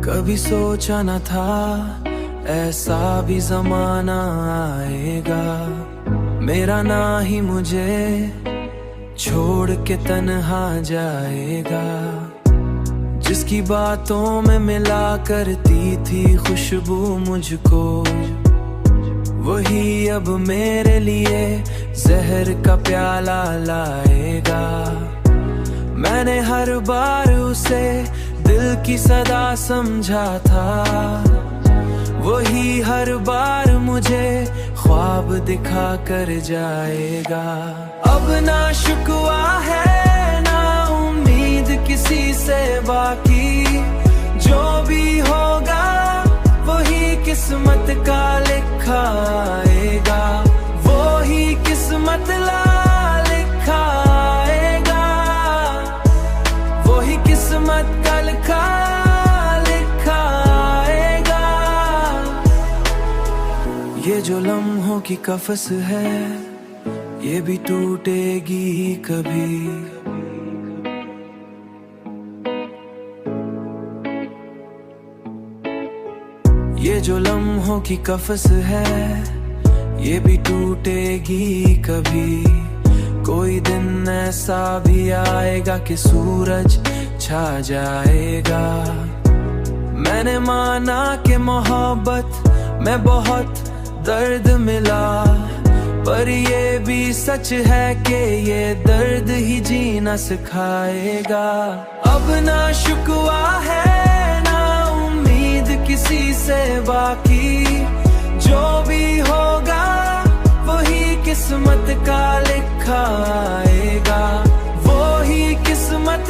कभी सोचा न था ऐसा भी जमाना आएगा, मेरा ना ही मुझे छोड़ के तन्हा जाएगा। जिसकी बातों में मिला करती थी खुशबू मुझको, वही अब मेरे लिए जहर का प्याला लाएगा। मैंने हर बार उसे दिल की सदा समझा था, वही हर बार मुझे ख्वाब दिखा कर जाएगा। अब ना शुक्वा है ना उम्मीद किसी से बाकी, जो भी होगा वही किस्मत का लिखा आएगा, वही किस्मत ला लिखा आएगा, वही किस्मत का लिखा आएगा। ये जो लम्हों की कफस है ये भी टूटेगी ही कभी। ये जो लम्हों की कफस है ये भी टूटेगी कभी। कोई दिन ऐसा भी आएगा कि सूरज छा जाएगा। मैंने माना कि मोहब्बत में बहुत दर्द मिला, पर ये भी सच है कि ये दर्द ही जीना सिखाएगा। अब ना शुक्वा है ना उम्मीद किसी से बाकी, जो भी होगा वही किस्मत का लिखा आएगा, वही किस्मत